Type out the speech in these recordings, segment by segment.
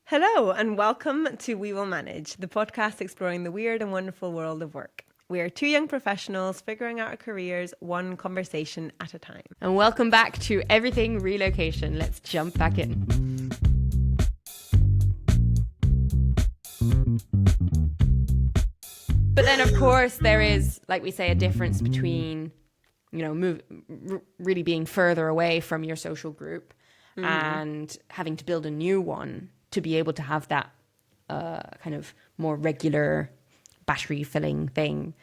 Hello and welcome to We Will Manage, the podcast exploring the weird and wonderful world of work. We are two young professionals figuring out our careers one conversation at a time. And welcome back to Everything Relocation. Let's jump back in. But then, of course, there is, like we say, a difference between, really being further away from your social group and having to build a new one to be able to have that kind of more regular battery filling thing.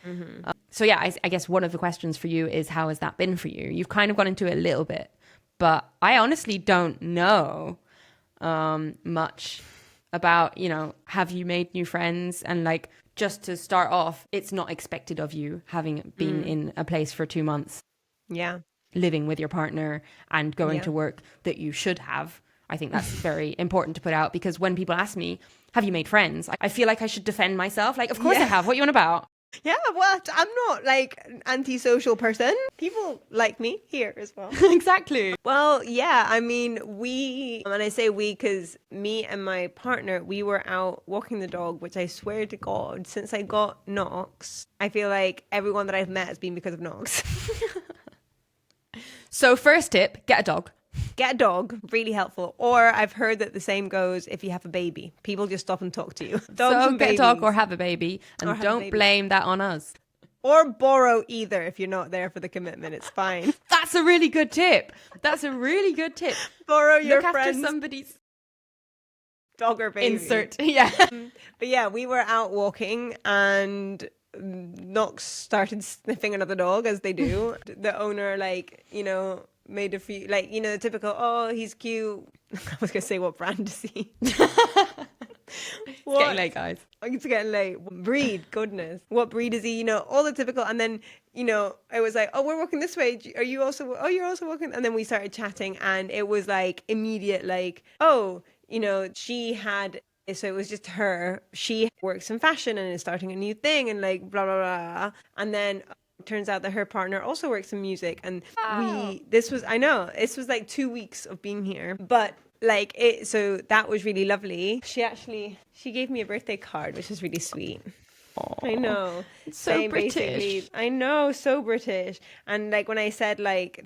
I guess one of the questions for you is, how has that been for you? You've kind of gone into it a little bit, but I honestly don't know much about, have you made new friends? And like, just to start off, it's not expected of you having been in a place for 2 months. Yeah. Living with your partner and going to work that you should have. I think that's very important to put out, because when people ask me, have you made friends? I feel like I should defend myself. Like, of course I have. What are you on about? Yeah, well, I'm not like an antisocial person. People like me here as well. Exactly. Well, yeah, I mean, and I say we because me and my partner, we were out walking the dog, which I swear to God, since I got Knox, I feel like everyone that I've met has been because of Knox. So first tip, get a dog. Get a dog, really helpful. Or I've heard that the same goes if you have a baby. People just stop and talk to you. Dogs and get babies. a dog or have a baby, and don't blame that on us. Or borrow either if you're not there for the commitment. It's fine. That's a really good tip. Borrow your Look friend's after somebody's dog or baby. Insert. Yeah. But yeah, we were out walking and Knox started sniffing another dog, as they do. The owner, made a few, the typical, oh, he's cute. I was going to say, what brand is he? It's getting late, guys. It's getting late. Breed, goodness. What breed is he? All the typical. And then, I was like, oh, we're walking this way. Are you also, oh, you're also walking? And then we started chatting and it was like immediate, she had, so it was just her. She works in fashion and is starting a new thing and like blah, blah, blah. And then turns out that her partner also works in music. And this was like 2 weeks of being here. But so that was really lovely. She gave me a birthday card, which is really sweet. Aww. I know. It's so British. I know, so British. And when I said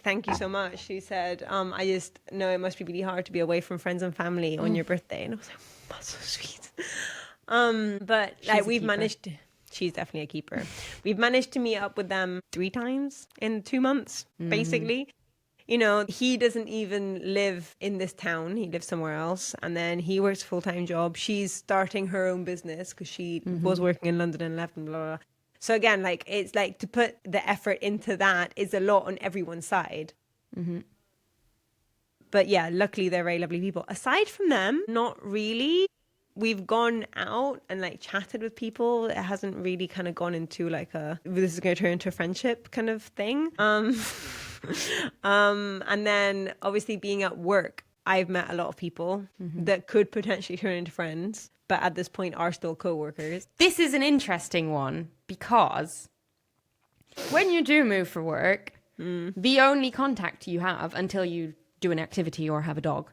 thank you so much, she said, I just know it must be really hard to be away from friends and family on your birthday. And I was like, that's so sweet. But we've managed to, she's definitely a keeper. We've managed to meet up with them 3 times in 2 months, basically. He doesn't even live in this town. He lives somewhere else. And then he works a full-time job. She's starting her own business because she was working in London and left and blah, blah, blah. So again, it's to put the effort into that is a lot on everyone's side. But yeah, luckily they're very lovely people. Aside from them, not really. We've gone out and chatted with people. It hasn't really kind of gone into this is going to turn into a friendship kind of thing. And then obviously being at work, I've met a lot of people that could potentially turn into friends, but at this point are still co-workers. This is an interesting one because when you do move for work, the only contact you have until you do an activity or have a dog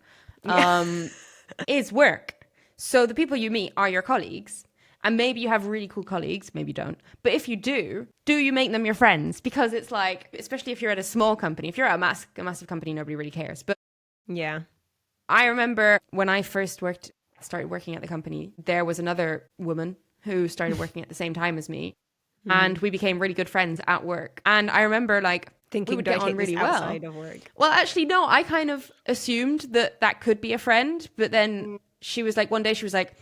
is work. So the people you meet are your colleagues, and maybe you have really cool colleagues, maybe you don't. But if you do you make them your friends? Because it's especially if you're at a small company, if you're at a massive company, nobody really cares. But yeah, I remember when I first started working at the company, there was another woman who started working at the same time as me, and we became really good friends at work. And I remember thinking we would get on really well outside of work. Well, actually, no, I kind of assumed that could be a friend, but then she was one day she was like,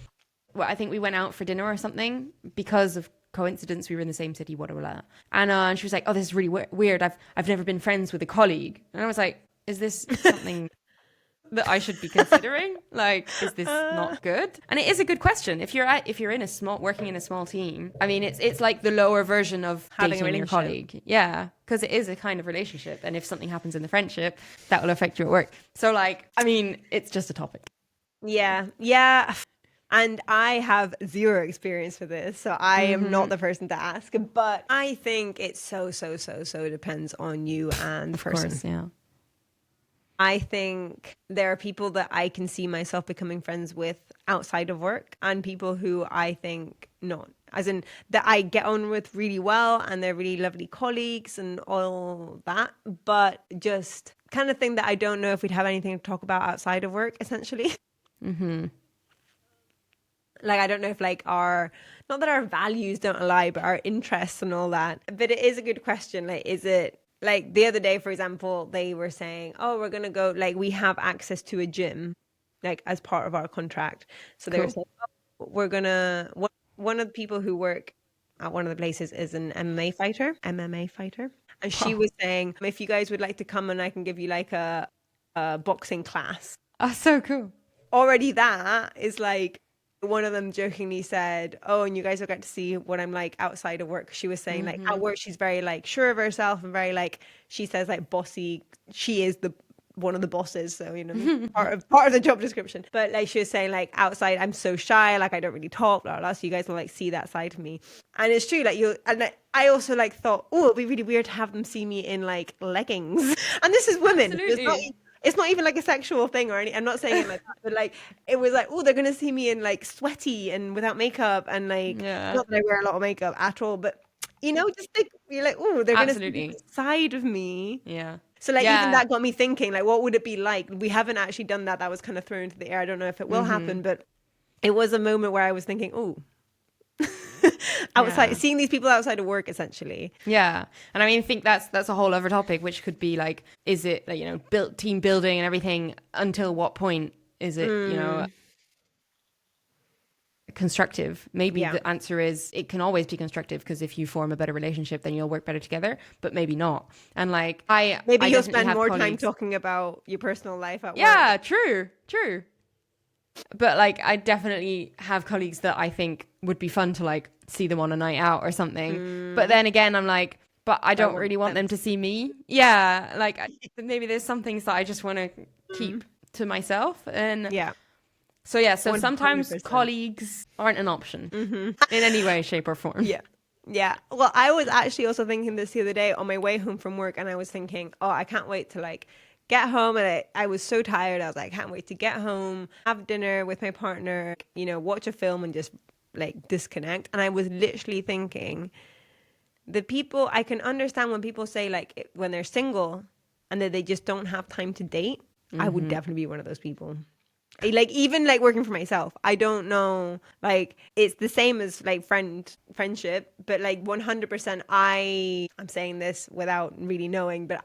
well, I think we went out for dinner or something because of coincidence. We were in the same city, whatever. And she was like, oh, this is really weird. I've never been friends with a colleague. And I was like, is this something that I should be considering? Is this not good? And it is a good question. If you're working in a small team, I mean, it's like the lower version of having dating your colleague. Yeah, because it is a kind of relationship. And if something happens in the friendship, that will affect you at work. So it's just a topic. Yeah. And I have zero experience for this, so I am not the person to ask. But I think it so depends on you and the person. Of course, yeah. I think there are people that I can see myself becoming friends with outside of work, and people who I think not. As in that I get on with really well and they're really lovely colleagues and all that, but just kind of thing that I don't know if we'd have anything to talk about outside of work, essentially. Mm-hmm. Like, I don't know if like not that our values don't align, but our interests and all that. But it is a good question. Like, is it like the other day, for example, they were saying, oh, we're going to go, like, we have access to a gym, like as part of our contract. So they were saying, oh, we're going to, one of the people who work at one of the places is an MMA fighter. And she was saying, if you guys would like to come and I can give you like a boxing class. Oh, so cool. Already that is like, one of them jokingly said, oh, and you guys will get to see what I'm like outside of work. She was saying like at work, she's very like sure of herself and very like, she says like bossy. She is one of the bosses. So, you know, part of the job description. But like she was saying like outside, I'm so shy. Like I don't really talk, blah, blah, blah. So you guys will like see that side of me. And it's true. Like I also like thought, oh, it'd be really weird to have them see me in like leggings. And this is women. It's not even like a sexual thing or anything. I'm not saying it like that, but like it was like, oh, they're gonna see me in like sweaty and without makeup and like not that I wear a lot of makeup at all, but you know, just like you're like, oh, they're gonna see the side of me. Yeah. So like even that got me thinking, like, what would it be like? We haven't actually done that. That was kind of thrown into the air. I don't know if it will happen, but it was a moment where I was thinking, oh. Outside, seeing these people outside of work, essentially. Yeah, and I mean, I think that's a whole other topic, which could be like, is it like, you know, team building and everything? Until what point is it, you know, constructive? Maybe the answer is it can always be constructive, because if you form a better relationship, then you'll work better together. But maybe not. And like maybe you'll spend more time talking about your personal life at work. Yeah, true. But like, I definitely have colleagues that I think would be fun to like see them on a night out or something. But then again, I'm like, but I don't really want them to see me. Yeah, like maybe there's some things that I just want to keep to myself. And so 100%. Sometimes colleagues aren't an option in any way, shape or form. Yeah. Well, I was actually also thinking this the other day on my way home from work, and I was thinking, oh, I can't wait to like get home. And I was so tired. I was like, I can't wait to get home, have dinner with my partner, you know, watch a film and just like disconnect. And I was literally thinking, I can understand when people say like when they're single and that they just don't have time to date. I would definitely be one of those people. Like even like working for myself, I don't know, like it's the same as like friendship, but like 100% I'm saying this without really knowing, but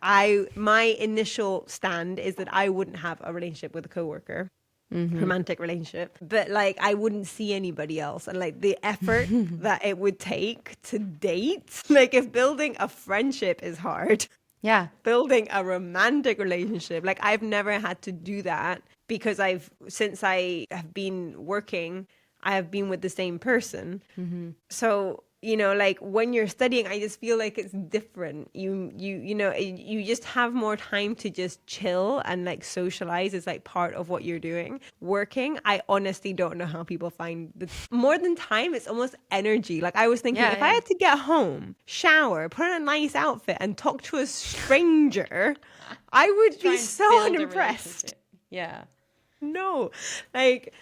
my initial stand is that I wouldn't have a relationship with a coworker. Romantic relationship, but like I wouldn't see anybody else, and like the effort that it would take to date, like if building a friendship is hard, building a romantic relationship, like I've never had to do that, because since I have been working, I have been with the same person. So, you know, like when you're studying, I just feel like it's different. You know, you just have more time to just chill and like socialize. It's like part of what you're doing. Working, I honestly don't know how people find more than time. It's almost energy. Like I was thinking, if I had to get home, shower, put on a nice outfit and talk to a stranger, I would be so unimpressed. Yeah. No, like...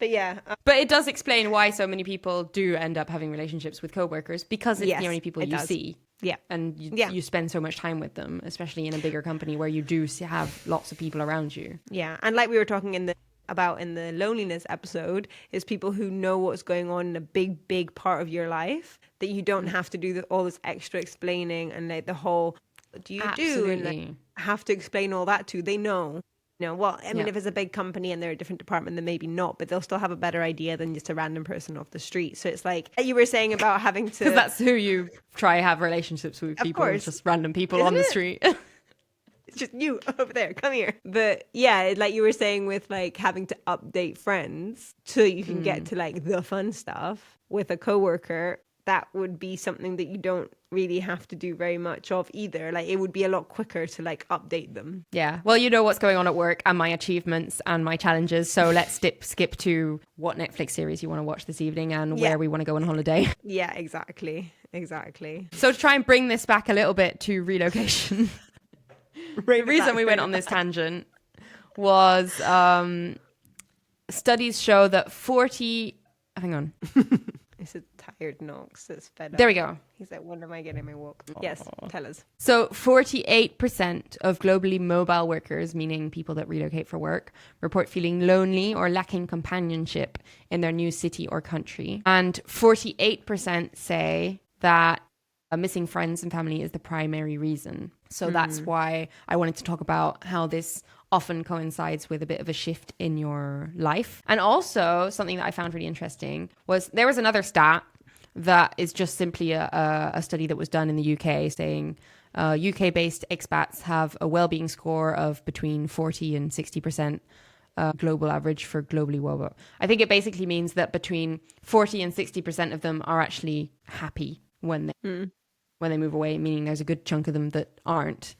But yeah. But it does explain why so many people do end up having relationships with coworkers, because it's the only people you see. Yeah. And you spend so much time with them, especially in a bigger company where you do have lots of people around you. Yeah. And like we were talking about in the loneliness episode, is people who know what's going on in a big part of your life, that you don't have to do all this extra explaining and like the whole, what do you do? And like, have to explain all that to. They know. No, well, I mean, if it's a big company and they're a different department, then maybe not, but they'll still have a better idea than just a random person off the street. So it's like you were saying about having to... Because that's who you try have relationships with, people, just random people on the street. It's just you over there, come here. But yeah, like you were saying with like having to update friends so you can get to like the fun stuff with a coworker, that would be something that you don't really have to do very much of either. Like it would be a lot quicker to like update them. Yeah. Well, you know what's going on at work and my achievements and my challenges. So let's skip to what Netflix series you want to watch this evening and where we want to go on holiday. Yeah, exactly. So to try and bring this back a little bit to relocation. The reason we went on this tangent was studies show that 40... Hang on. It's a tired Knox. It's fed up. There we go. He's like, when am I getting my walk? Yes, tell us. So 48% of globally mobile workers, meaning people that relocate for work, report feeling lonely or lacking companionship in their new city or country. And 48% say that missing friends and family is the primary reason. So that's why I wanted to talk about how this often coincides with a bit of a shift in your life. And also something that I found really interesting was there was another stat that is just simply a study that was done in the UK saying UK-based expats have a well-being score of between 40 and 60% global average for globally wobo. I think it basically means that between 40 and 60% of them are actually happy when they move away, meaning there's a good chunk of them that aren't.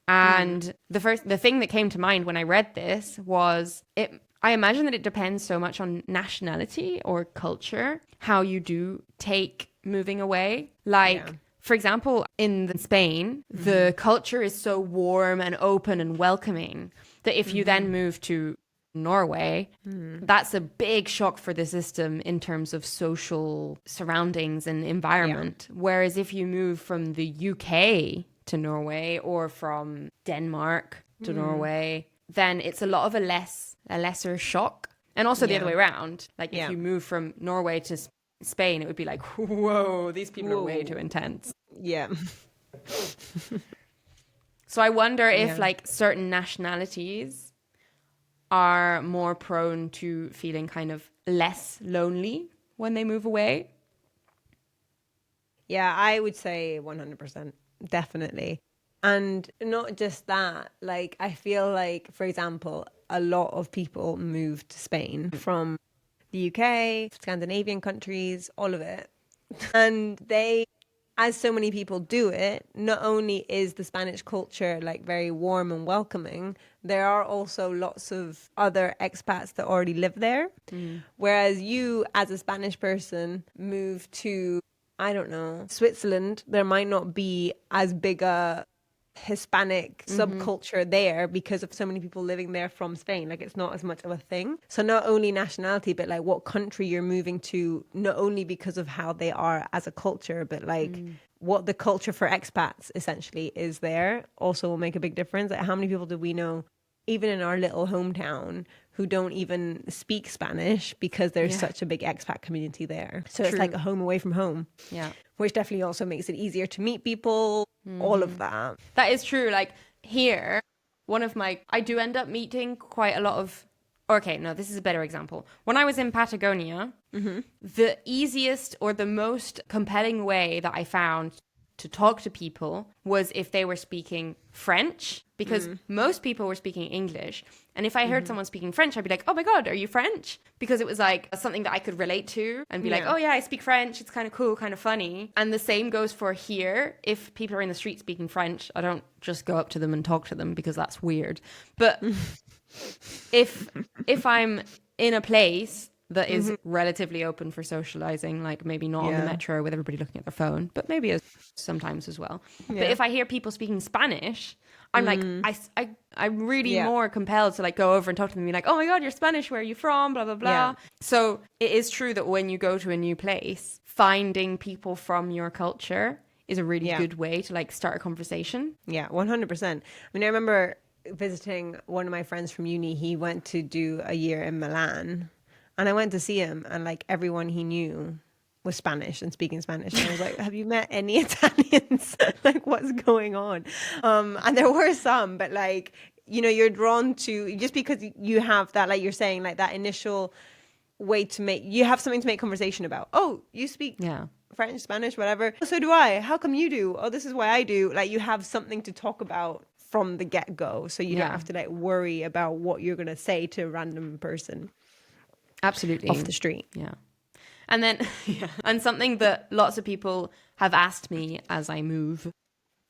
And the thing that came to mind when I read this was I imagine that it depends so much on nationality or culture, how you do take moving away. Like, for example, in Spain, the culture is so warm and open and welcoming that if you then move to Norway, that's a big shock for the system in terms of social surroundings and environment. Whereas if you move from the UK to Norway or from Denmark to Norway, then it's a lot of a lesser shock. And also the other way around. Like if you move from Norway to Spain, it would be like, whoa, these people are way too intense. Yeah. So I wonder if like certain nationalities are more prone to feeling kind of less lonely when they move away. Yeah, I would say 100%. Definitely. And not just that, like, I feel like, for example, a lot of people moved to Spain from the UK, Scandinavian countries, all of it. And they, as so many people do it, not only is the Spanish culture like very warm and welcoming, there are also lots of other expats that already live there. Whereas you, as a Spanish person, move to, I don't know, Switzerland, there might not be as big a Hispanic subculture there because of so many people living there from Spain. Like, it's not as much of a thing. So not only nationality, but like what country you're moving to, not only because of how they are as a culture, but like what the culture for expats essentially is there also will make a big difference. Like, how many people do we know, even in our little hometown, who don't even speak Spanish because there's such a big expat community there. So it's like a home away from home. Yeah. Which definitely also makes it easier to meet people, all of that. That is true. Like here, I do end up meeting quite a lot of, okay, no, this is a better example. When I was in Patagonia, the easiest or the most compelling way that I found to talk to people was if they were speaking French, because most people were speaking English. And if I heard someone speaking French, I'd be like, oh my God, are you French? Because it was like something that I could relate to and be like, oh yeah, I speak French. It's kind of cool, kind of funny. And the same goes for here. If people are in the street speaking French, I don't just go up to them and talk to them because that's weird. But if I'm in a place that is relatively open for socializing, like maybe not on the metro with everybody looking at their phone, but maybe sometimes as well. But if I hear people speaking Spanish, I'm like, I'm really more compelled to like go over and talk to them and be like, oh my God, you're Spanish, where are you from? Blah, blah, blah. Yeah. So it is true that when you go to a new place, finding people from your culture is a really good way to like start a conversation. Yeah, 100%. I mean, I remember visiting one of my friends from uni. He went to do a year in Milan. And I went to see him, and like everyone he knew was Spanish and speaking Spanish. And I was like, have you met any Italians? Like, what's going on? And there were some, but like, you know, you're drawn to, just because you have that, like you're saying, like that initial way to you have something to make conversation about. Oh, you speak French, Spanish, whatever. So do I. How come you do? Oh, this is why I do. Like, you have something to talk about from the get-go. So you don't have to like worry about what you're going to say to a random person. Absolutely. Off the street. Yeah. And then, and something that lots of people have asked me as I move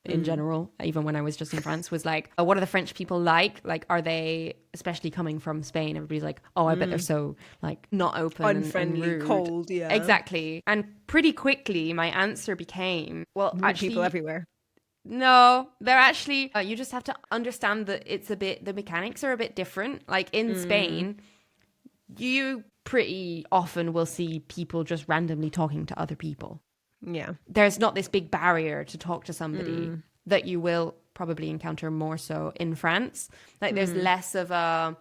in general, even when I was just in France, was like, oh, what are the French people like? Like, are they, especially coming from Spain, everybody's like, oh, I bet they're so like not open, unfriendly, and rude. Cold. Yeah. Exactly. And pretty quickly my answer became, well, rude actually, people everywhere. No, they're actually, you just have to understand that the mechanics are a bit different. Like in Spain, you pretty often will see people just randomly talking to other people. Yeah. There's not this big barrier to talk to somebody that you will probably encounter more so in France. Like there's less of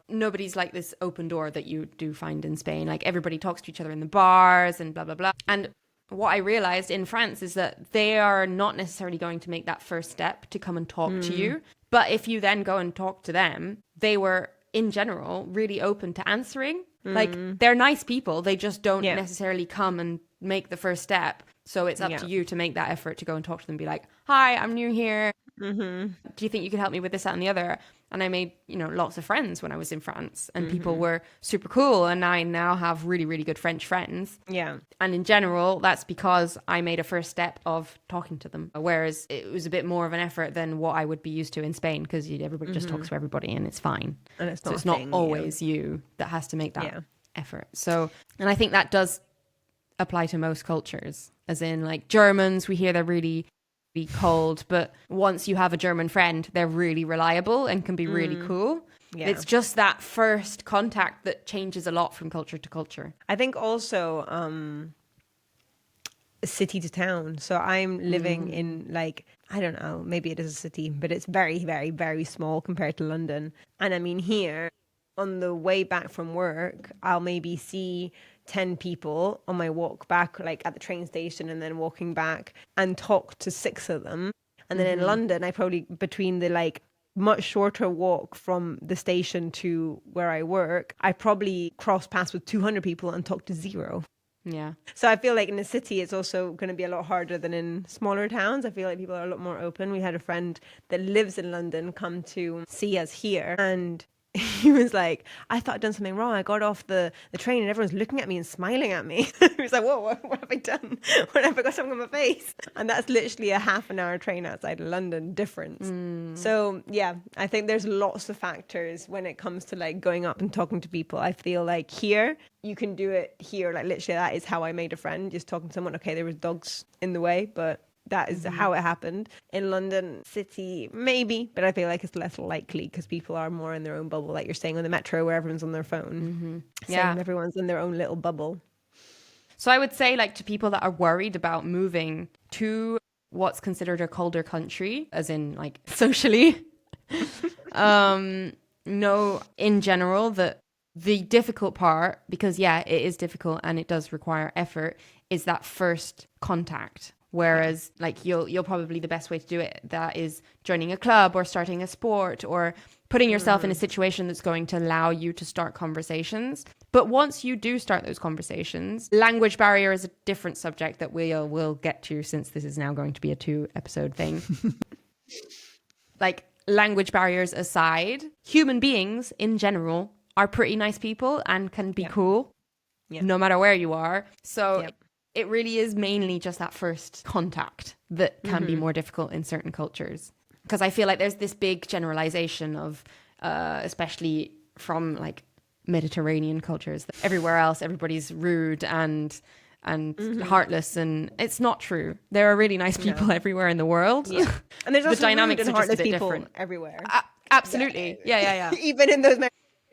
nobody's like this open door that you do find in Spain. Like everybody talks to each other in the bars and blah, blah, blah. And what I realized in France is that they are not necessarily going to make that first step to come and talk to you. But if you then go and talk to them, they were in general really open to answering. Like they're nice people. They just don't necessarily come and make the first step. So it's up to you to make that effort to go and talk to them and be like, hi, I'm new here. Do you think you could help me with this, that, and the other? And I made, lots of friends when I was in France, and people were super cool. And I now have really, really good French friends. Yeah. And in general, that's because I made a first step of talking to them. Whereas it was a bit more of an effort than what I would be used to in Spain, because everybody just talks to everybody and it's fine. And it's not always you that has to make that effort. So, and I think that does apply to most cultures, as in like Germans, we hear they're really be cold, but once you have a German friend, they're really reliable and can be really cool. Yeah. It's just that first contact that changes a lot from culture to culture. I think also city to town. So I'm living in like, I don't know, maybe it is a city, but it's very, very, very small compared to London. And I mean, here on the way back from work, I'll maybe see 10 people on my walk back, like at the train station, and then walking back, and talk to 6 of them. And then in London, I probably, between the like much shorter walk from the station to where I work, I probably cross paths with 200 people and talk to 0. Yeah. So I feel like in the city, it's also going to be a lot harder than in smaller towns. I feel like people are a lot more open. We had a friend that lives in London come to see us here, and he was like, I thought I'd done something wrong. I got off the train and everyone's looking at me and smiling at me. He was like, whoa, what have I done? What have I got something on my face? And that's literally a half an hour train outside of London difference. So yeah, I think there's lots of factors when it comes to like going up and talking to people. I feel like here, you can do it here. Like literally that is how I made a friend, just talking to someone. Okay, there was dogs in the way, but that is how it happened. In London city, maybe, but I feel like it's less likely because people are more in their own bubble, like you're saying on the metro where everyone's on their phone. Yeah, everyone's in their own little bubble. So I would say, like, to people that are worried about moving to what's considered a colder country, as in like socially, know in general that the difficult part, because it is difficult and it does require effort, is that first contact. Whereas like you'll probably, the best way to do it, that is joining a club or starting a sport or putting yourself in a situation that's going to allow you to start conversations. But once you do start those conversations, language barrier is a different subject that we'll get to, since this is now going to be a 2-episode thing. Like, language barriers aside, human beings in general are pretty nice people and can be cool no matter where you are. So it really is mainly just that first contact that can be more difficult in certain cultures. Because I feel like there's this big generalization of, especially from like Mediterranean cultures, that everywhere else, everybody's rude and heartless, and it's not true. There are really nice people everywhere in the world. Yeah. And there's also the dynamics rude and heartless people different everywhere. Absolutely. Yeah. Even in those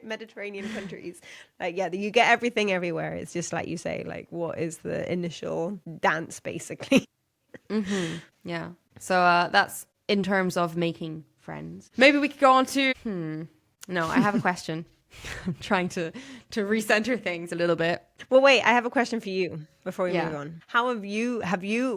Mediterranean countries, like you get everything everywhere. It's just like you say, like, what is the initial dance, basically? Yeah. So that's in terms of making friends. Maybe we could go on to no, I have a question. I'm trying to recenter things a little bit. Well, wait, I have a question for you before we move on. How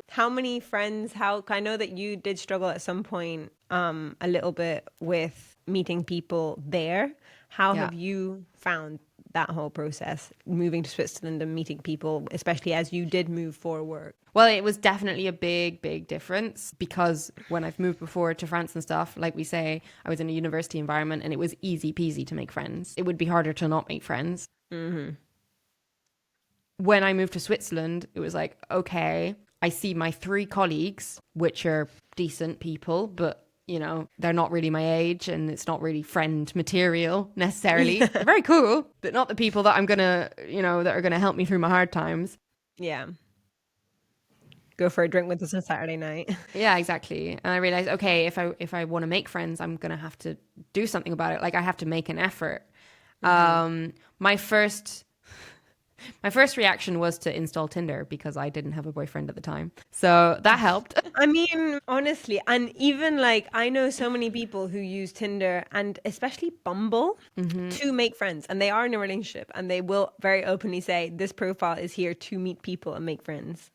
how many friends, I know that you did struggle at some point a little bit with meeting people there. How have you found that whole process, moving to Switzerland and meeting people, especially as you did move for work? Well, it was definitely a big, big difference, because when I've moved before to France and stuff, like we say, I was in a university environment and it was easy peasy to make friends. It would be harder to not make friends. When I moved to Switzerland, it was like, okay, I see my 3 colleagues, which are decent people, but they're not really my age and it's not really friend material necessarily. They're very cool, but not the people that I'm going to, that are going to help me through my hard times. Yeah. go for a drink with us on Saturday night. Yeah, exactly. And I realized, okay, if I want to make friends, I'm gonna have to do something about it. Like I have to make an effort. My first reaction was to install Tinder because I didn't have a boyfriend at the time. So that helped. I mean, honestly, and even like I know so many people who use Tinder and especially Bumble to make friends, and they are in a relationship and they will very openly say this profile is here to meet people and make friends.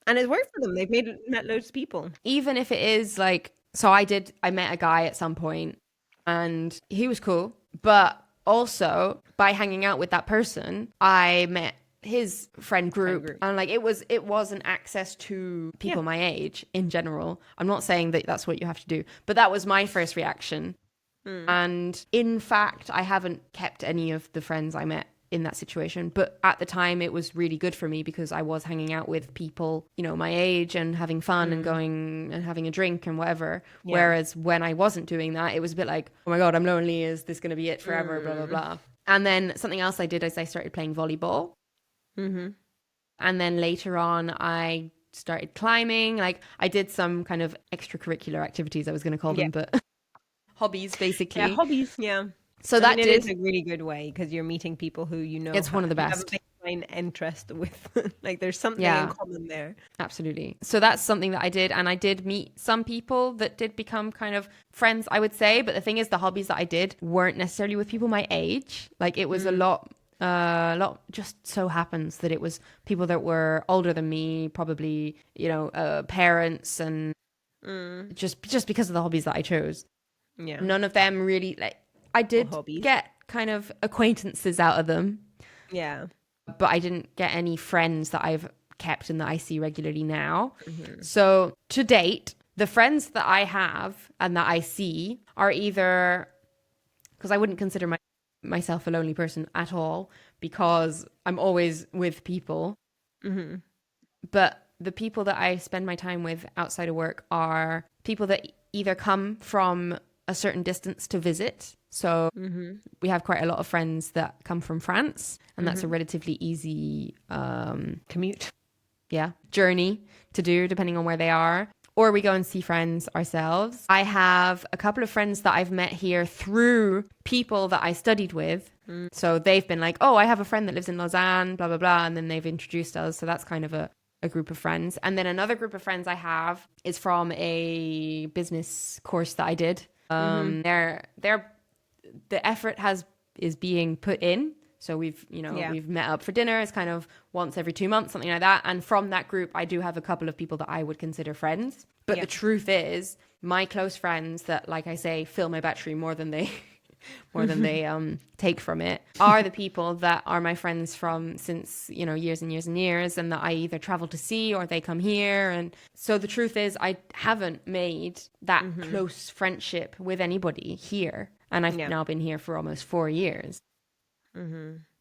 And it's worked for them. They've met loads of people. Even if it is like, so I met a guy at some point and he was cool, but also by hanging out with that person, I met his friend group. And like it wasn't access to people my age in general. I'm not saying that that's what you have to do, but that was my first reaction. And in fact, I haven't kept any of the friends I met in that situation, but at the time it was really good for me because I was hanging out with people, you know, my age and having fun and going and having a drink and whatever. Whereas when I wasn't doing that, it was a bit like, oh my God, I'm lonely. Is this going to be it forever? Blah, blah, blah. And then something else I did is I started playing volleyball. And then later on, I started climbing. Like I did some kind of extracurricular activities, I was going to call them, but hobbies basically. Yeah, hobbies. Yeah. So that it is a really good way because you're meeting people who you know. It's one of the best. Have a baseline interest with. Like there's something in common there. Absolutely. So that's something that I did, and I did meet some people that did become kind of friends, I would say. But the thing is, the hobbies that I did weren't necessarily with people my age. Like it was a lot. Just so happens that it was people that were older than me, probably, you know, parents, and just because of the hobbies that I chose. Yeah. None of them really like. I did get kind of acquaintances out of them. Yeah. But I didn't get any friends that I've kept and that I see regularly now. So to date, the friends that I have and that I see are either, because I wouldn't consider myself a lonely person at all because I'm always with people. But the people that I spend my time with outside of work are people that either come from a certain distance to visit. So we have quite a lot of friends that come from France, and that's a relatively easy commute. Journey to do depending on where they are. Or we go and see friends ourselves. I have a couple of friends that I've met here through people that I studied with. So they've been like, oh, I have a friend that lives in Lausanne, blah, blah, blah. And then they've introduced us. So that's kind of a group of friends. And then another group of friends I have is from a business course that I did. The effort is being put in. So we've met up for dinner. It's kind of once every 2 months, something like that. And from that group, I do have a couple of people that I would consider friends. But the truth is, my close friends that, like I say, fill my battery more than they take from it, are the people that are my friends from since, you know, years and years and years, and that I either travel to see or they come here. And so the truth is, I haven't made that close friendship with anybody here. And I've now been here for almost 4 years.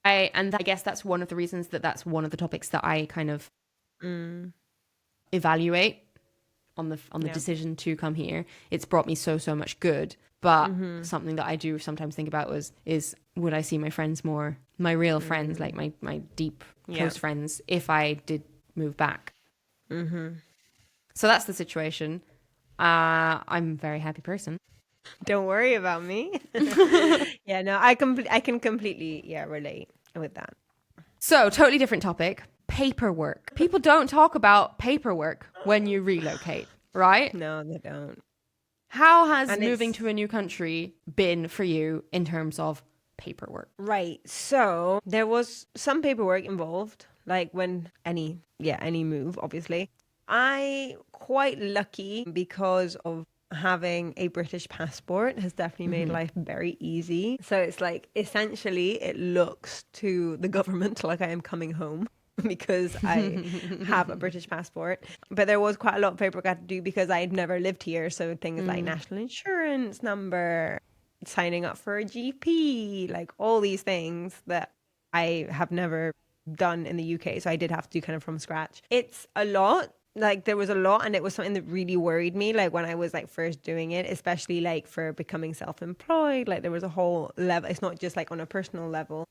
I guess that's one of the reasons that's one of the topics that I kind of evaluate on the decision to come here. It's brought me so much good, but something that I do sometimes think about is would I see my friends more, my real friends, like my deep close friends, if I did move back. So that's the situation. I'm a very happy person. Don't worry about me. Yeah, no, I can completely relate with that. So, totally different topic. Paperwork. People don't talk about paperwork when you relocate, right? No, they don't. How has moving to a new country been for you in terms of paperwork? Right. So, there was some paperwork involved, like when any move, obviously. I quite lucky because of having a British passport has definitely made life very easy. So it's like essentially it looks to the government like I am coming home because I have a British passport. But there was quite a lot of paperwork I had to do because I had never lived here. So things like national insurance number, signing up for a GP, like all these things that I have never done in the UK. So I did have to do kind of from scratch. It's a lot. Like there was a lot, and it was something that really worried me, like when I was like first doing it, especially like for becoming self-employed. Like there was a whole level. It's not just like on a personal level,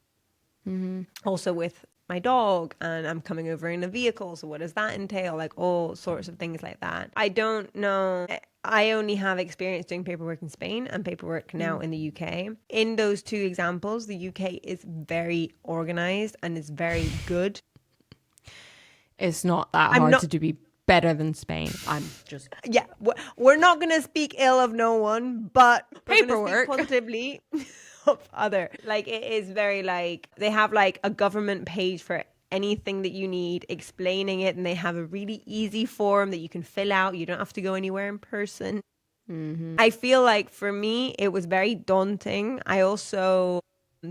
also with my dog, and I'm coming over in a vehicle. So what does that entail? Like all sorts of things like that. I don't know. I only have experience doing paperwork in Spain and paperwork now in the UK. In those two examples, the UK is very organized and is very good. It's not that hard to be better than Spain. Yeah, we're not going to speak ill of no one, but paperwork we're positively of other. Like, it is very like, they have like a government page for anything that you need, explaining it, and they have a really easy form that you can fill out. You don't have to go anywhere in person. I feel like for me it was very daunting. I also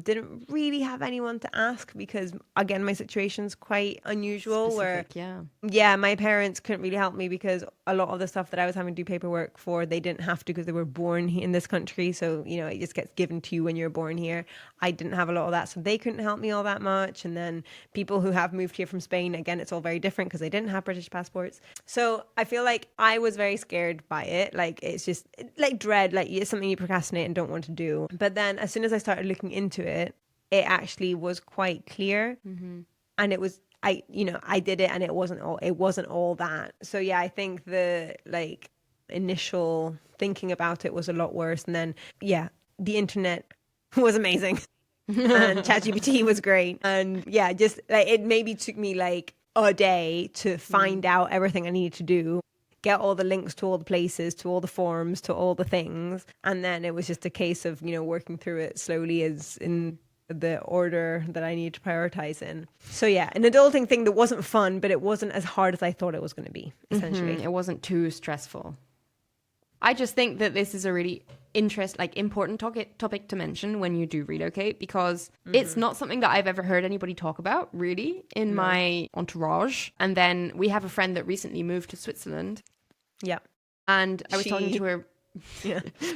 didn't really have anyone to ask because, again, my situation's quite unusual. Specific, where my parents couldn't really help me because a lot of the stuff that I was having to do paperwork for, they didn't have to because they were born in this country. So, you know, it just gets given to you when you're born here. I didn't have a lot of that, so they couldn't help me all that much. And then people who have moved here from Spain, again, it's all very different because they didn't have British passports. So I feel like I was very scared by it. Like, it's just like dread, like it's something you procrastinate and don't want to do. But then as soon as I started looking into it, it actually was quite clear. And it was, I did it, and it wasn't all that. So yeah, I think the like initial thinking about it was a lot worse. And then the internet was amazing. And ChatGPT was great. And yeah, just like it maybe took me like a day to find out everything I needed to do, get all the links to all the places, to all the forms, to all the things. And then it was just a case of, you know, working through it slowly as in the order that I need to prioritize in. So yeah, an adulting thing that wasn't fun, but it wasn't as hard as I thought it was going to be, essentially. It wasn't too stressful. I just think that this is a really important topic to mention when you do relocate, because it's not something that I've ever heard anybody talk about really in my entourage. And then we have a friend that recently moved to Switzerland. Yeah. And I was talking to her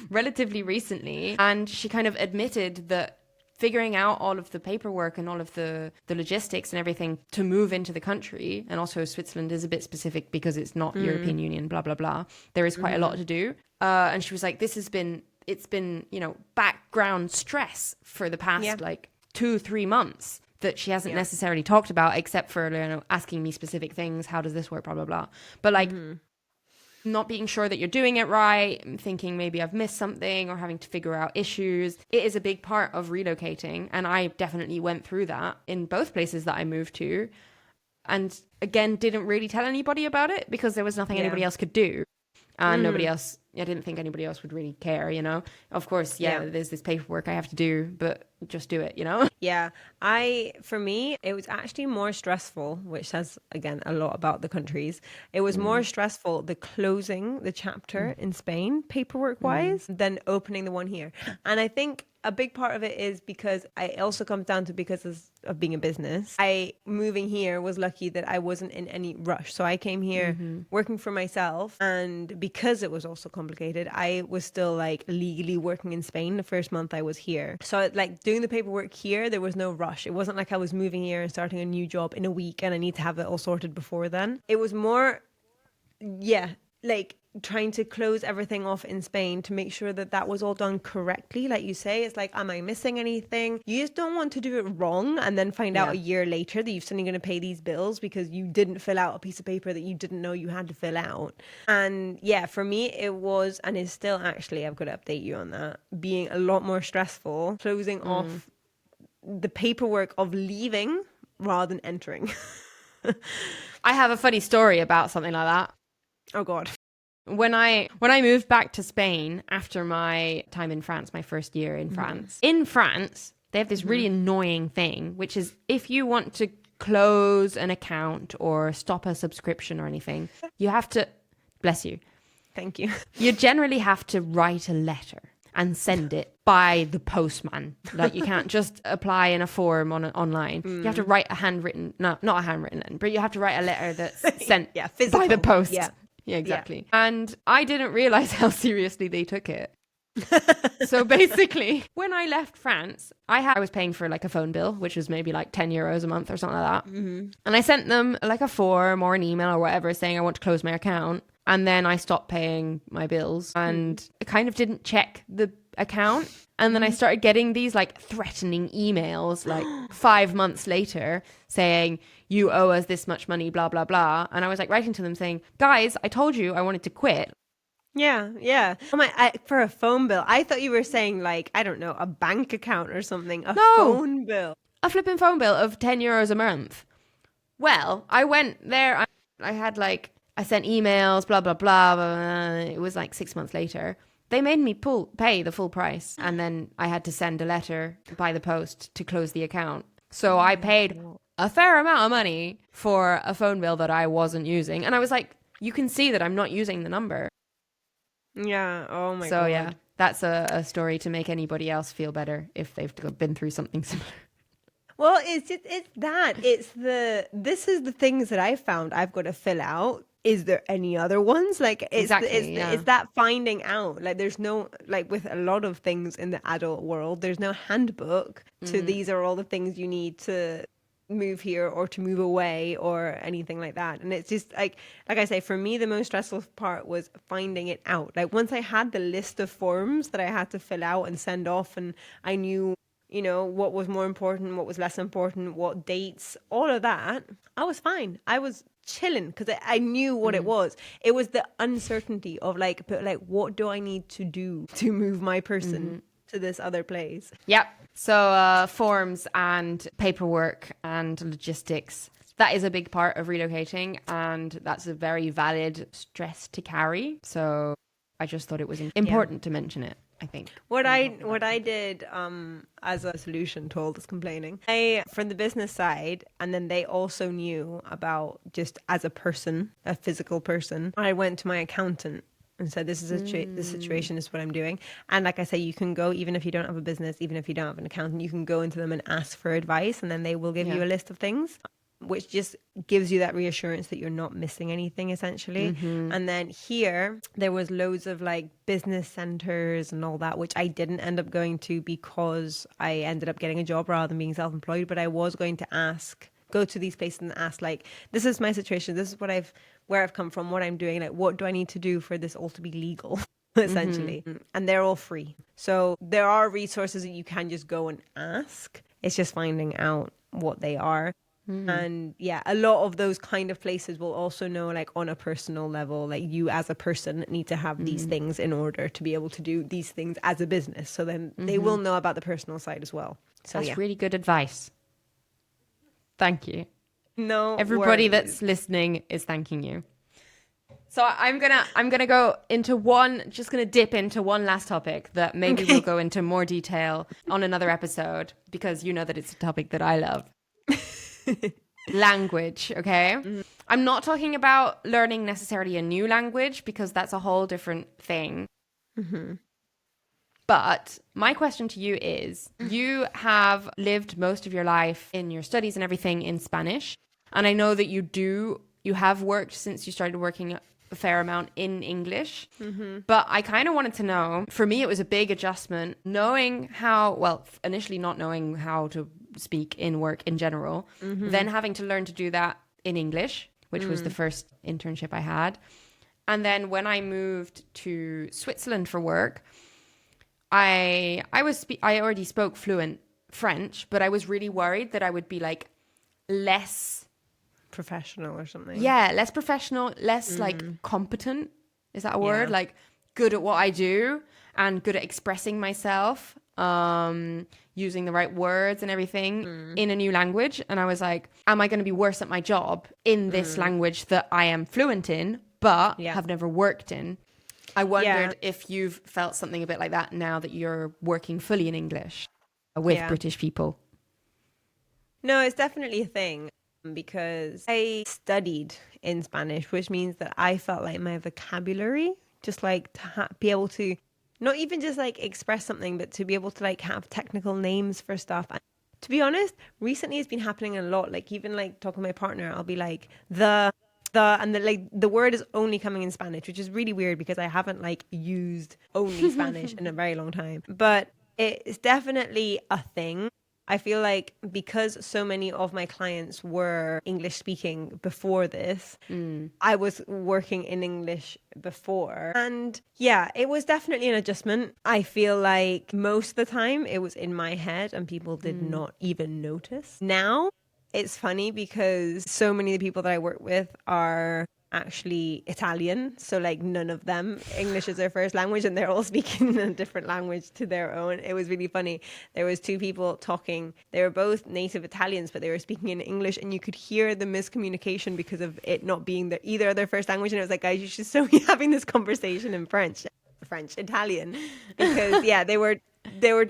relatively recently, and she kind of admitted that figuring out all of the paperwork and all of the logistics and everything to move into the country, and also Switzerland is a bit specific because it's not European Union, blah, blah, blah. There is quite a lot to do. And she was like, it's been, you know, background stress for the past like 2-3 months that she hasn't necessarily talked about, except for, you know, asking me specific things. How does this work? Blah, blah, blah. But like, not being sure that you're doing it right, thinking maybe I've missed something, or having to figure out issues. It is a big part of relocating. And I definitely went through that in both places that I moved to. And again, didn't really tell anybody about it because there was nothing anybody else could do. And nobody else, I didn't think anybody else would really care, you know? Of course, there's this paperwork I have to do, but just do it, you know? Yeah. For me, it was actually more stressful, which says, again, a lot about the countries. It was more stressful, the closing the chapter in Spain, paperwork-wise, than opening the one here. And I think a big part of it is because it also comes down to because of being a business. Moving here was lucky that I wasn't in any rush. So I came here working for myself, and because it was also complicated, I was still like legally working in Spain the first month I was here. So like doing the paperwork here, there was no rush. It wasn't like I was moving here and starting a new job in a week and I need to have it all sorted before then. It was more, like trying to close everything off in Spain to make sure that that was all done correctly. Like you say, it's like, am I missing anything? You just don't want to do it wrong and then find out a year later that you're suddenly going to pay these bills because you didn't fill out a piece of paper that you didn't know you had to fill out. And yeah, for me, it was, and is still actually, I've got to update you on that, being a lot more stressful, closing off the paperwork of leaving rather than entering. I have a funny story about something like that. Oh God. When I moved back to Spain after my time in France, my first year in France, they have this really annoying thing, which is if you want to close an account or stop a subscription or anything, you have to, bless you. Thank you. You generally have to write a letter and send it by the postman. Like you can't just apply in a form online. You have to write a handwritten, not a handwritten, but you have to write a letter that's sent by the post. Yeah, exactly. Yeah. And I didn't realize how seriously they took it. So basically, when I left France, I was paying for like a phone bill, which was maybe like 10 euros a month or something like that. And I sent them like a form or an email or whatever saying I want to close my account. And then I stopped paying my bills and I kind of didn't check the account. And then I started getting these like threatening emails like 5 months later saying, you owe us this much money, blah, blah, blah. And I was like writing to them saying, guys, I told you I wanted to quit. Yeah. For a phone bill, I thought you were saying like, I don't know, a bank account or something. No. Phone bill. A flipping phone bill of €10 a month. Well, I went there. I had like, I sent emails, blah, blah, blah, blah. It was like 6 months later. They made me pay the full price. And then I had to send a letter by the post to close the account. So I paid a fair amount of money for a phone bill that I wasn't using. And I was like, you can see that I'm not using the number. Yeah. Oh my God. So yeah, that's a story to make anybody else feel better if they've been through something similar. Well, this is the things that I found I've got to fill out. Is there any other ones? Like it's that finding out. Like there's no, like with a lot of things in the adult world, there's no handbook to these are all the things you need to move here or to move away or anything like that. And it's just like I say, for me, the most stressful part was finding it out. Like once I had the list of forms that I had to fill out and send off, and I knew, you know, what was more important, what was less important, what dates, all of that, I was fine. I was chilling because I knew what it was. It was the uncertainty of like, but like, what do I need to do to move my person to this other place? Yep. So forms and paperwork and logistics, that is a big part of relocating, and that's a very valid stress to carry. So I just thought it was important to mention it, I think. What I did as a solution to all this complaining, from the business side, and then they also knew about just as a person, a physical person, I went to my accountant and said, this is this situation is what I'm doing. And like I say, you can go, even if you don't have a business, even if you don't have an accountant, you can go into them and ask for advice, and then they will give you a list of things, which just gives you that reassurance that you're not missing anything, essentially. And then here, there was loads of like business centers and all that, which I didn't end up going to because I ended up getting a job rather than being self-employed. But I was going to go to these places and ask, like, this is my situation, this is where I've come from, what I'm doing, like, what do I need to do for this all to be legal, essentially. And they're all free. So there are resources that you can just go and ask. It's just finding out what they are. And yeah, a lot of those kind of places will also know, like, on a personal level, like, you as a person need to have these things in order to be able to do these things as a business. So then they will know about the personal side as well. So that's really good advice. Thank you. No, everybody that's listening is thanking you. So I'm gonna go into dip into one last topic that maybe we'll go into more detail on another episode, because you know that it's a topic that I love. Language, okay? I'm not talking about learning necessarily a new language, because that's a whole different thing. But my question to you is, you have lived most of your life in your studies and everything in Spanish. And I know that you have worked since you started working a fair amount in English. But I kind of wanted to know, for me, it was a big adjustment initially not knowing how to speak in work in general, then having to learn to do that in English, which was the first internship I had. And then when I moved to Switzerland for work, I already spoke fluent French, but I was really worried that I would be like less professional or something. Yeah, less professional, less like competent. Is that a word? Like good at what I do and good at expressing myself, using the right words and everything in a new language. And I was like, am I going to be worse at my job in this language that I am fluent in, but have never worked in? I wondered if you've felt something a bit like that now that you're working fully in English with British people. No, it's definitely a thing, because I studied in Spanish, which means that I felt like my vocabulary, just like to be able to not even just like express something, but to be able to like have technical names for stuff. And to be honest, recently it's been happening a lot. Like even like talking to my partner, I'll be like the word is only coming in Spanish, which is really weird because I haven't like used only Spanish in a very long time. But it's definitely a thing. I feel like because so many of my clients were English speaking before this, I was working in English before. And yeah, it was definitely an adjustment. I feel like most of the time it was in my head and people did not even notice. Now it's funny because so many of the people that I work with are actually Italian, so like none of them English is their first language, and they're all speaking a different language to their own. It was really funny. There was two people talking. They were both native Italians, but they were speaking in English, and you could hear the miscommunication because of it not being either of their first language. And it was like, guys, you should still be having this conversation in Italian, because yeah, they were,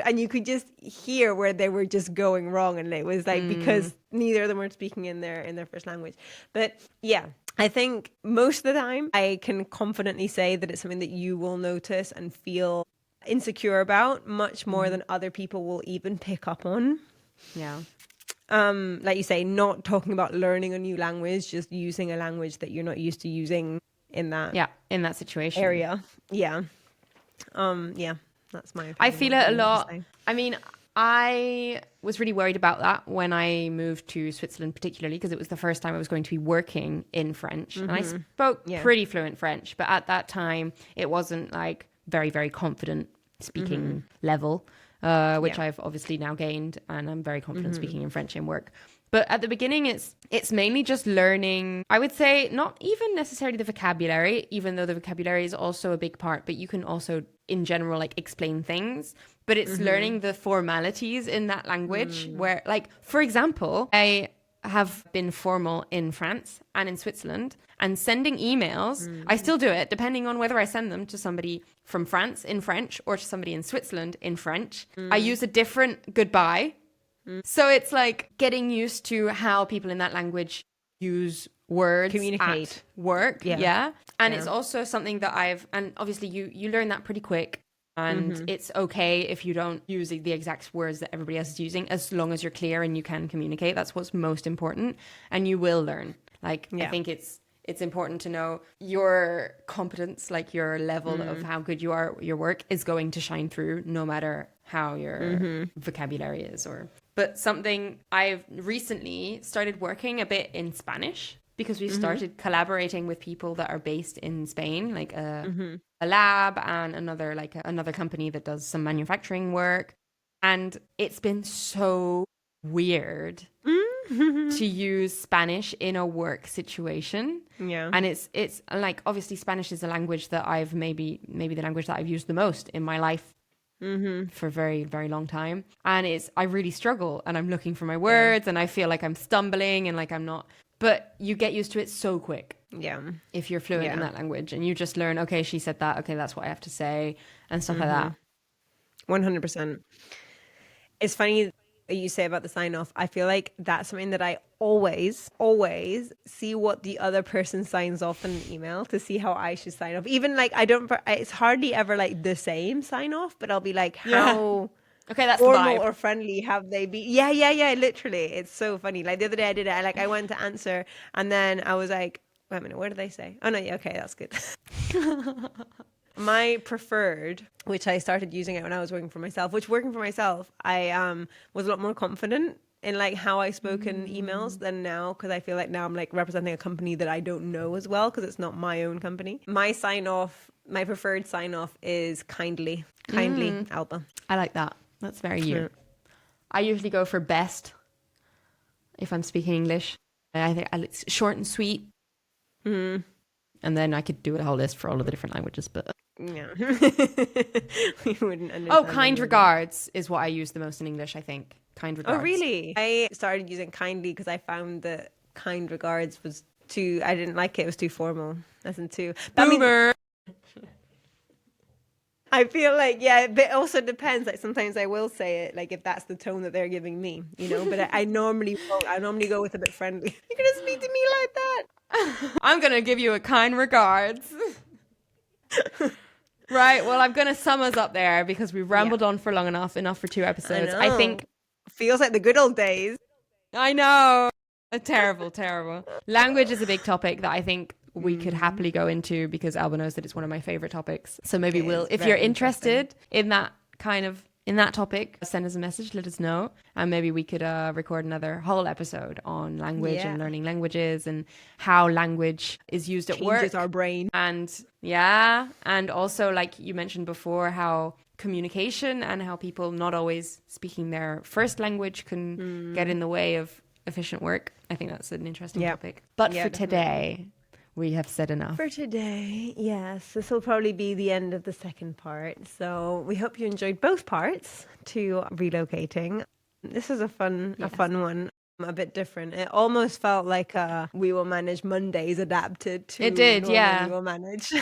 and you could just hear where they were just going wrong, and it was like because neither of them were speaking in their first language. But yeah, I think most of the time I can confidently say that it's something that you will notice and feel insecure about much more than other people will even pick up on. Yeah. Like you say, not talking about learning a new language, just using a language that you're not used to using in that situation area. Yeah. Yeah, that's my opinion. I feel it a lot. I mean, I was really worried about that when I moved to Switzerland, particularly because it was the first time I was going to be working in French. And I spoke pretty fluent French, but at that time it wasn't like very, very confident speaking level, which I've obviously now gained, and I'm very confident speaking in French in work. But at the beginning, it's mainly just learning, I would say, not even necessarily the vocabulary, even though the vocabulary is also a big part, but you can also, in general, like explain things. But it's learning the formalities in that language where, like, for example, I have been formal in France and in Switzerland, and sending emails, I still do it, depending on whether I send them to somebody from France in French or to somebody in Switzerland in French. I use a different goodbye. So it's like getting used to how people in that language use words, communicate at work. And it's also something that and obviously you learn that pretty quick, and it's okay if you don't use the exact words that everybody else is using, as long as you're clear and you can communicate. That's what's most important, and you will learn. Like, I think it's important to know your competence, like your level of how good you are at your work is going to shine through no matter how your vocabulary is. But something I've recently started working a bit in Spanish, because we've started collaborating with people that are based in Spain, like a lab and another company that does some manufacturing work. And it's been so weird to use Spanish in a work situation. Yeah. And it's like, obviously Spanish is a language that I've maybe the language that I've used the most in my life for a very, very long time. And I really struggle, and I'm looking for my words and I feel like I'm stumbling and like I'm not, but you get used to it so quick. Yeah. If you're fluent in that language, and you just learn, okay, she said that. Okay, that's what I have to say, and stuff like that. 100%. It's funny you say about the sign off. I feel like that's something that I always see what the other person signs off in an email to see how I should sign off. Even like it's hardly ever like the same sign off, but I'll be like, how okay, that's formal or friendly have they been? Yeah, literally. It's so funny. Like the other day I did it. I went to answer, and then I was like, wait a minute, what did they say? Oh no, yeah, okay, that's good. My preferred, which I started using it when I was working for myself, I was a lot more confident in like how I spoke in emails than now, because I feel like now I'm like representing a company that I don't know as well, because it's not my own company. My preferred sign off is kindly, Alba. I like that. That's very you. Yeah. I usually go for best if I'm speaking English. I think it's short and sweet. And then I could do a whole list for all of the different languages, but yeah. We wouldn't understand. Kind regards is what I use the most in English, I think. Kind regards. Oh, really? I started using kindly because I found that kind regards was too, I didn't like it. It was too formal. Listen to Boomer. I feel like, yeah, but it also depends. Like sometimes I will say it, like if that's the tone that they're giving me, you know, but I normally won't. I normally go with a bit friendly. You're going to speak to me like that? I'm going to give you a kind regards. Right. Well, I'm going to sum us up there because we've rambled on for long enough for 2 episodes. I think. Feels like the good old days. I know. Terrible. Language is a big topic that I think we could happily go into, because Alba knows that it's one of my favorite topics. So maybe if you're interested in that kind of in that topic, send us a message, let us know. And maybe we could record another whole episode on language and learning languages and how language is used at work. Changes our brain. And and also like you mentioned before, how communication and how people not always speaking their first language can get in the way of efficient work. I think that's an interesting topic. But for today, we have said enough. For today, yes. This will probably be the end of the second part. So we hope you enjoyed both parts to relocating. This is a fun one. A bit different. It almost felt like We Will Manage Mondays adapted to it did, We Will Manage.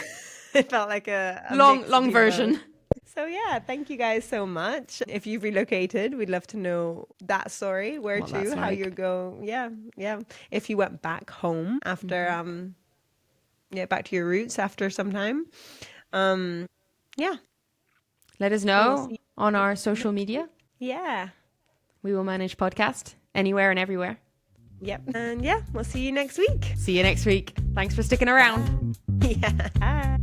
It felt like a long version. So yeah, thank you guys so much. If you've relocated, we'd love to know that story. Where to, how you go. Yeah. If you went back home after back to your roots after some time. Let us know on our social media. Yeah. We Will Manage Podcast anywhere and everywhere. Yep. And we'll see you next week. See you next week. Thanks for sticking around. Yeah.